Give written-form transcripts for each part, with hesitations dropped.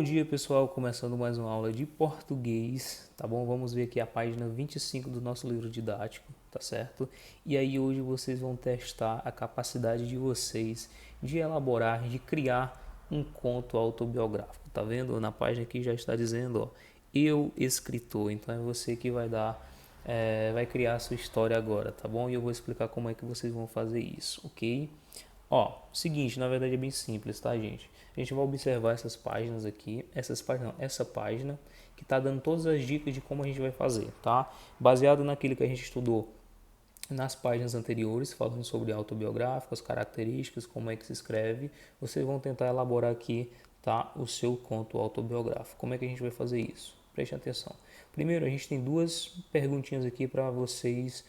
dia, pessoal, começando mais uma aula de português, tá bom? Vamos ver aqui a página 25 do nosso livro didático, tá certo? E aí hoje vocês vão testar a capacidade de vocês de elaborar, de criar um conto autobiográfico, tá vendo? Na página aqui já está dizendo, ó, eu escritor, então é você que vai vai criar a sua história agora, tá bom? E eu vou explicar como é que vocês vão fazer isso, ok? Ó, seguinte, na verdade é bem simples, tá, gente? A gente vai observar essas páginas aqui, essa página que tá dando todas as dicas de como a gente vai fazer, tá? Baseado naquilo que a gente estudou nas páginas anteriores, falando sobre autobiográficas, características, como é que se escreve, vocês vão tentar elaborar aqui, tá, o seu conto autobiográfico. Como é que a gente vai fazer isso? Preste atenção. Primeiro, a gente tem duas perguntinhas aqui para vocês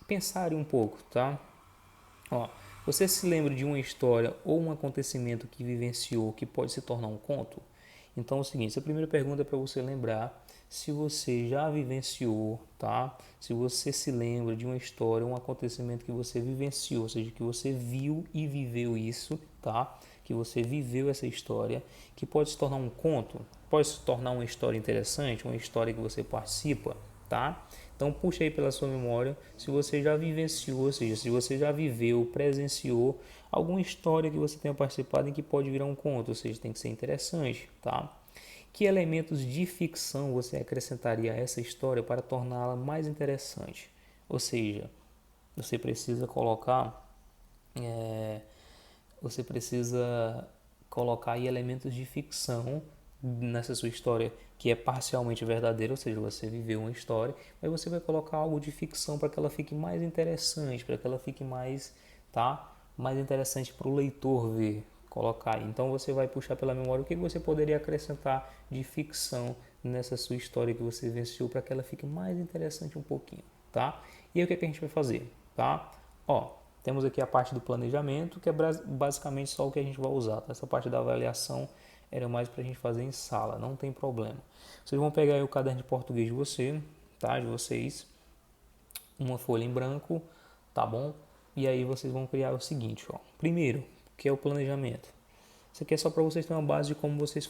pensarem um pouco, tá? Ó, você se lembra de uma história ou um acontecimento que vivenciou que pode se tornar um conto? Então é o seguinte, a primeira pergunta é para você lembrar se você já vivenciou, tá? Se você se lembra de uma história, um acontecimento que você vivenciou, ou seja, que você viu e viveu isso, tá? Que você viveu essa história, que pode se tornar um conto, pode se tornar uma história interessante, uma história que você participa, tá? Então puxa aí pela sua memória se você já vivenciou, ou seja, se você já viveu, presenciou alguma história que você tenha participado em que pode virar um conto, ou seja, tem que ser interessante, tá? Que elementos de ficção você acrescentaria a essa história para torná-la mais interessante? Ou seja, você precisa colocar, é, você precisa colocar aí elementos de ficção nessa sua história que é parcialmente verdadeira, ou seja, você viveu uma história, mas você vai colocar algo de ficção para que ela fique mais interessante, para que ela fique mais, tá? Mais interessante para o leitor ver, colocar. Então você vai puxar pela memória o que você poderia acrescentar de ficção nessa sua história que você venceu para que ela fique mais interessante um pouquinho, tá? E aí o que a gente vai fazer, tá? Ó, temos aqui a parte do planejamento, que é basicamente só o que a gente vai usar. Essa parte da avaliação era mais para a gente fazer em sala, não tem problema. Vocês vão pegar aí o caderno de português de você, tá? De vocês, uma folha em branco, tá bom? E aí vocês vão criar o seguinte, ó. Primeiro, que é o planejamento. Isso aqui é só para vocês terem uma base de como vocês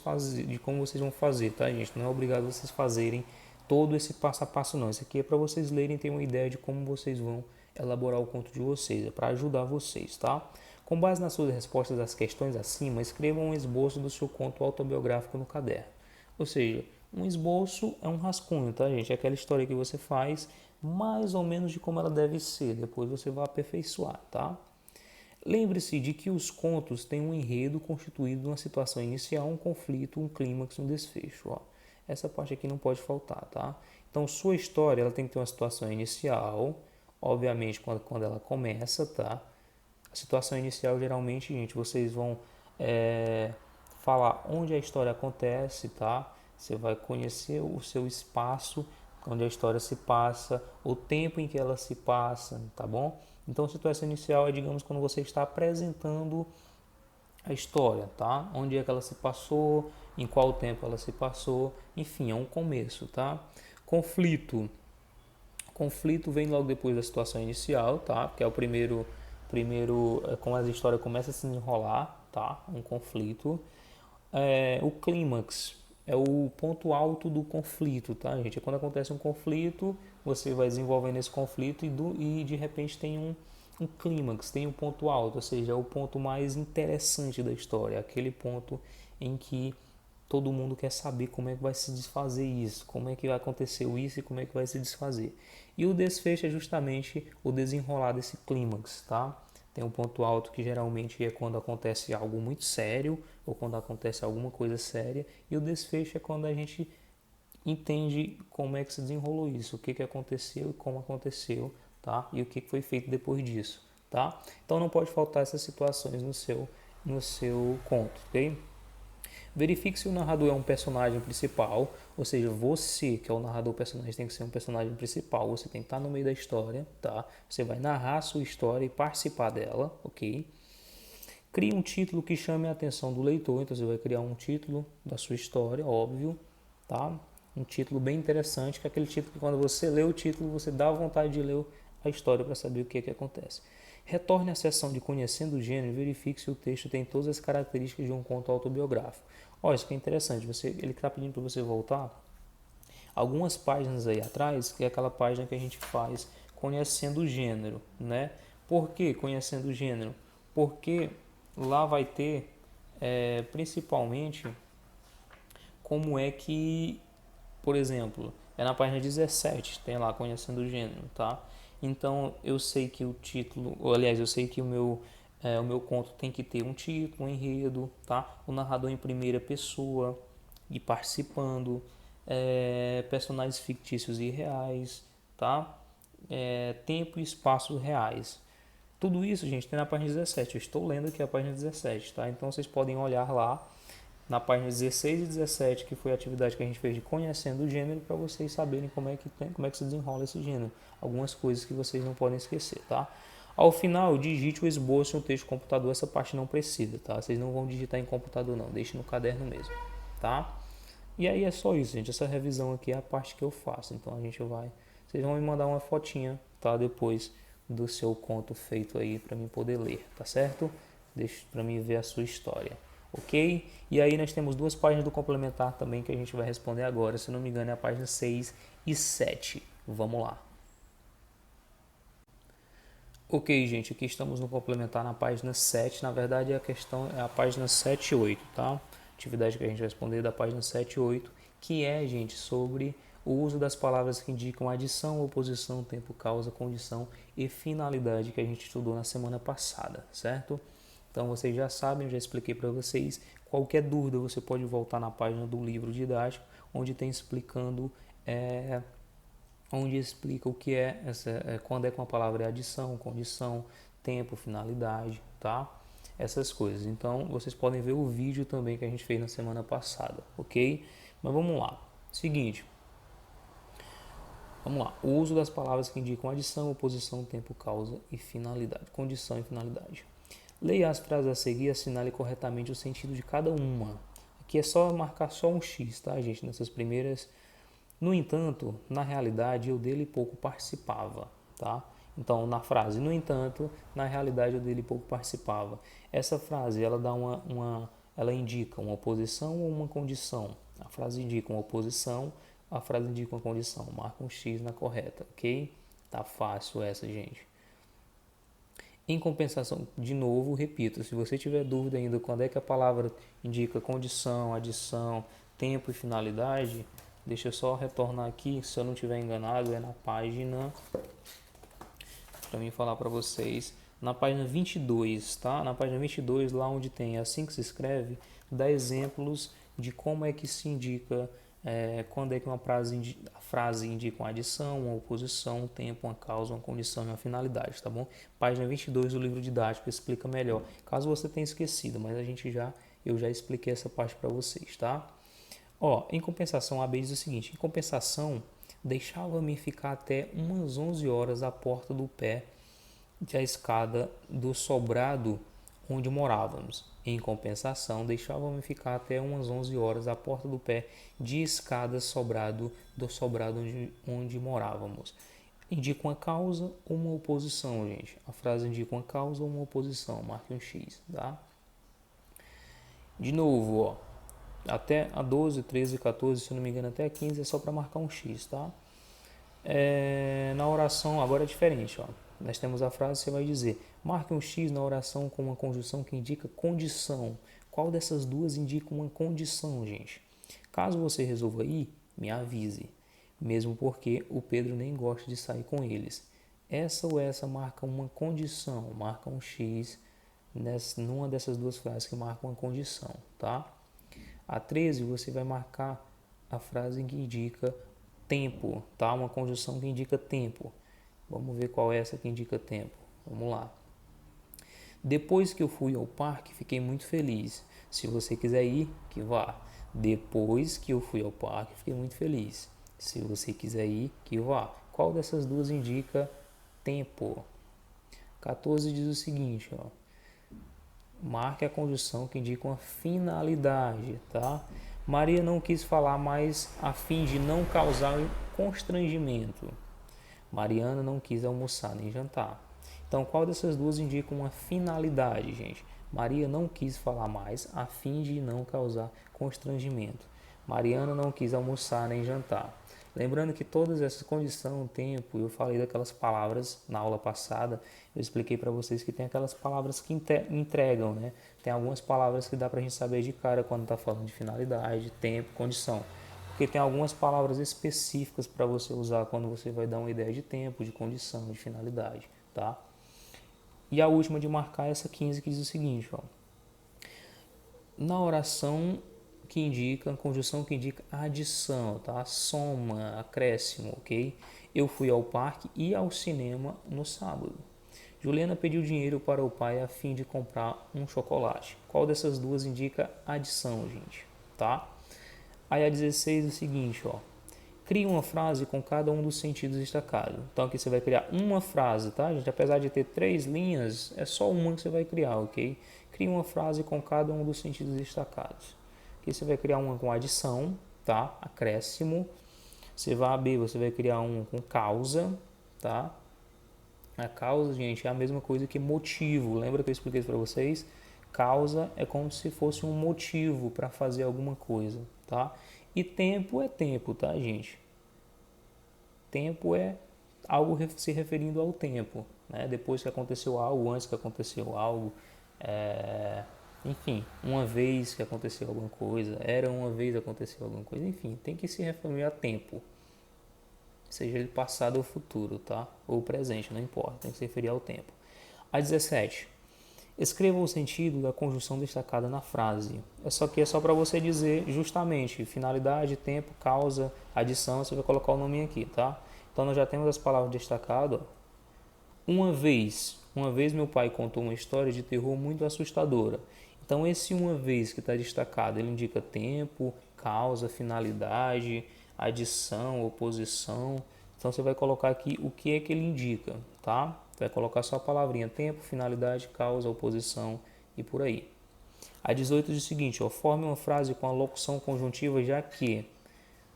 vão fazer, tá, gente? Não é obrigado vocês fazerem todo esse passo a passo, não. Isso aqui é para vocês lerem e terem uma ideia de como vocês vão elaborar o conto de vocês, é para ajudar vocês, tá? Com base nas suas respostas às questões acima, escrevam um esboço do seu conto autobiográfico no caderno. Ou seja, um esboço é um rascunho, tá, gente? É aquela história que você faz mais ou menos de como ela deve ser. Depois você vai aperfeiçoar, tá? Lembre-se de que os contos têm um enredo constituído de uma situação inicial, um conflito, um clímax, um desfecho. Ó. Essa parte aqui não pode faltar, tá? Então, sua história ela tem que ter uma situação inicial, obviamente quando ela começa, tá? A situação inicial, geralmente, gente, vocês vão falar onde a história acontece, tá? Você vai conhecer o seu espaço, onde a história se passa, o tempo em que ela se passa, tá bom? Então, a situação inicial é, digamos, quando você está apresentando a história, tá? Onde é que ela se passou, em qual tempo ela se passou, enfim, é um começo, tá? Conflito. Conflito vem logo depois da situação inicial, tá? Que é o primeiro como a história começa a se enrolar, tá? Um conflito. O clímax é o ponto alto do conflito, tá, gente? É quando acontece um conflito, você vai desenvolvendo esse conflito e de repente tem um clímax, tem um ponto alto, ou seja, é o ponto mais interessante da história, aquele ponto em que todo mundo quer saber como é que vai se desfazer isso, como é que vai acontecer isso e como é que vai se desfazer. E o desfecho é justamente o desenrolar desse clímax, tá? Tem um ponto alto que geralmente é quando acontece algo muito sério ou quando acontece alguma coisa séria, e o desfecho é quando a gente entende como é que se desenrolou isso, o que, que aconteceu e como aconteceu, tá? E o que foi feito depois disso, tá? Então não pode faltar essas situações no seu conto, ok? Verifique se o narrador é um personagem principal, ou seja, você que é o narrador personagem tem que ser um personagem principal, você tem que estar no meio da história, tá? Você vai narrar a sua história e participar dela, ok? Crie um título que chame a atenção do leitor, então você vai criar um título da sua história, óbvio, tá? Um título bem interessante, que é aquele título que quando você lê o título, você dá vontade de ler a história para saber o que acontece. Retorne à seção de Conhecendo o Gênero e verifique se o texto tem todas as características de um conto autobiográfico. Olha, isso que é interessante, ele está pedindo para você voltar algumas páginas aí atrás, que é aquela página que a gente faz Conhecendo o Gênero, né? Por que Conhecendo o Gênero? Porque lá vai ter, principalmente, como é que, por exemplo, é na página 17, tem lá Conhecendo o Gênero, tá? Então, eu sei que o título, ou, aliás, eu sei que o meu conto tem que ter um título, um enredo, tá? O narrador em primeira pessoa e participando, personagens fictícios e reais, tá? Tempo e espaço reais. Tudo isso, gente, tem na página 17. Eu estou lendo aqui a página 17, tá? Então, vocês podem olhar lá na página 16 e 17, que foi a atividade que a gente fez de Conhecendo o Gênero, para vocês saberem como é que se desenrola esse gênero. Algumas coisas que vocês não podem esquecer, tá? Ao final, digite o esboço no texto do computador. Essa parte não precisa, tá? Vocês não vão digitar em computador, não. Deixe no caderno mesmo, tá? E aí é só isso, gente. Essa revisão aqui é a parte que eu faço. Então, vocês vão me mandar uma fotinha, tá? Depois do seu conto feito aí, para mim poder ler, tá certo? Deixa para mim ver a sua história. Ok? E aí nós temos duas páginas do complementar também que a gente vai responder agora. Se não me engano é a página 6 e 7. Vamos lá. Ok, gente, aqui estamos no complementar na página 7. Na verdade a questão é a página 7 e 8, tá? Atividade que a gente vai responder da página 7 e 8, que é, gente, sobre o uso das palavras que indicam adição, oposição, tempo, causa, condição e finalidade que a gente estudou na semana passada, certo? Então vocês já sabem, eu já expliquei para vocês. Qualquer dúvida você pode voltar na página do livro didático, onde tem explicando, onde explica o que é quando é que uma palavra é adição, condição, tempo, finalidade, tá? Essas coisas. Então vocês podem ver o vídeo também que a gente fez na semana passada, ok? Mas vamos lá. Seguinte. Vamos lá. O uso das palavras que indicam adição, oposição, tempo, causa e finalidade. Condição e finalidade. Leia as frases a seguir e assinale corretamente o sentido de cada uma. Aqui é só marcar só um X, tá, gente? Nessas primeiras. No entanto, na realidade, eu dele pouco participava, tá? Então, na frase, no entanto, na realidade, eu dele pouco participava. Essa frase, ela dá ela indica uma oposição ou uma condição. A frase indica uma oposição, a frase indica uma condição. Marca um X na correta, ok? Tá fácil essa, gente. Em compensação, de novo, repito, se você tiver dúvida ainda quando é que a palavra indica condição, adição, tempo e finalidade, deixa eu só retornar aqui, se eu não estiver enganado, é na página, para mim falar para vocês, na página 22, tá? Na página 22, lá onde tem assim que se escreve, dá exemplos de como é que se indica, quando é que uma frase indica uma adição, uma oposição, um tempo, uma causa, uma condição e uma finalidade, tá bom? Página 22 do livro didático explica melhor, caso você tenha esquecido, mas eu já expliquei essa parte para vocês, tá? Em compensação, a B diz o seguinte: em compensação, deixava-me ficar até umas 11 horas à porta do pé da escada do sobrado onde morávamos. Em compensação, deixava-me ficar até umas 11 horas à porta do pé de escada do sobrado onde morávamos. Indica uma causa ou uma oposição, gente. A frase indica uma causa ou uma oposição. Marque um X, tá? De novo, até a 12, 13, 14, se não me engano, até a 15 é só para marcar um X, tá? Na oração agora é diferente, Nós temos a frase, você vai dizer, marque um X na oração com uma conjunção que indica condição. Qual dessas duas indica uma condição, gente? Caso você resolva ir, me avise. Mesmo porque o Pedro nem gosta de sair com eles. Essa ou essa marca uma condição, marca um X numa dessas duas frases que marcam uma condição, tá? A 13 você vai marcar a frase que indica tempo, tá? Uma conjunção que indica tempo. Vamos ver qual é essa que indica tempo. Vamos lá. Depois que eu fui ao parque, fiquei muito feliz. Se você quiser ir, que vá. Depois que eu fui ao parque, fiquei muito feliz. Se você quiser ir, que vá. Qual dessas duas indica tempo? 14 diz o seguinte, marque a conjunção que indica uma finalidade, tá? Maria não quis falar mais a fim de não causar constrangimento. Mariana não quis almoçar nem jantar. Então, qual dessas duas indica uma finalidade, gente? Maria não quis falar mais a fim de não causar constrangimento. Mariana não quis almoçar nem jantar. Lembrando que todas essas condições, tempo, eu falei daquelas palavras na aula passada, eu expliquei para vocês que tem aquelas palavras que entregam, né? Tem algumas palavras que dá para a gente saber de cara quando está falando de finalidade, tempo, condição. Porque tem algumas palavras específicas para você usar quando você vai dar uma ideia de tempo, de condição, de finalidade, tá? E a última de marcar é essa 15 que diz o seguinte, ó. Na oração que indica, conjunção que indica adição, tá? Soma, acréscimo, ok? Eu fui ao parque e ao cinema no sábado. Juliana pediu dinheiro para o pai a fim de comprar um chocolate. Qual dessas duas indica adição, gente? Tá? Aí a 16 é o seguinte, ó. Crie uma frase com cada um dos sentidos destacados. Então aqui você vai criar uma frase, tá, gente? Apesar de ter 3 linhas, é só uma que você vai criar, ok? Crie uma frase com cada um dos sentidos destacados. Aqui você vai criar uma com adição, tá? Acréscimo. Você vai abrir, você vai criar um com causa, tá? A causa, gente, é a mesma coisa que motivo. Lembra que eu expliquei isso para vocês? Causa é como se fosse um motivo para fazer alguma coisa, tá? E tempo é tempo, tá, gente? Tempo é algo se referindo ao tempo, né? Depois que aconteceu algo, antes que aconteceu algo, enfim, uma vez que aconteceu alguma coisa, era uma vez que aconteceu alguma coisa, enfim, tem que se referir a tempo, seja ele passado ou futuro, tá? Ou presente, não importa, tem que se referir ao tempo. A 17. Escreva o sentido da conjunção destacada na frase. É só para você dizer justamente finalidade, tempo, causa, adição, você vai colocar o nome aqui, tá? Então nós já temos as palavras destacadas. Uma vez meu pai contou uma história de terror muito assustadora. Então esse uma vez que está destacado, ele indica tempo, causa, finalidade, adição, oposição. Então você vai colocar aqui o que é que ele indica, tá? Vai colocar só a palavrinha tempo, finalidade, causa, oposição e por aí. A 18 diz o seguinte, ó, forme uma frase com a locução conjuntiva já que.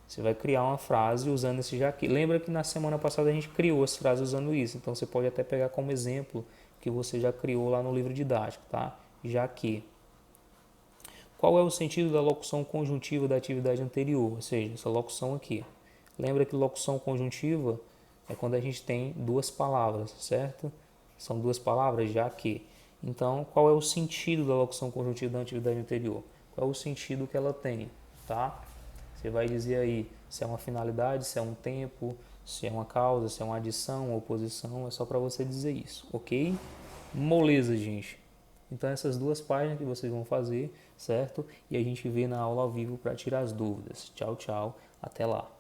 Você vai criar uma frase usando esse já que. Lembra que na semana passada a gente criou as frases usando isso, então você pode até pegar como exemplo que você já criou lá no livro didático, tá? Já que. Qual é o sentido da locução conjuntiva da atividade anterior? Ou seja, essa locução aqui. Lembra que locução conjuntiva é quando a gente tem duas palavras, certo? São duas palavras, já que. Então, qual é o sentido da locução conjuntiva da atividade anterior? Qual é o sentido que ela tem, tá? Você vai dizer aí se é uma finalidade, se é um tempo, se é uma causa, se é uma adição, uma oposição, é só para você dizer isso, ok? Moleza, gente. Então essas duas páginas que vocês vão fazer, certo? E a gente vê na aula ao vivo para tirar as dúvidas. Tchau, tchau. Até lá.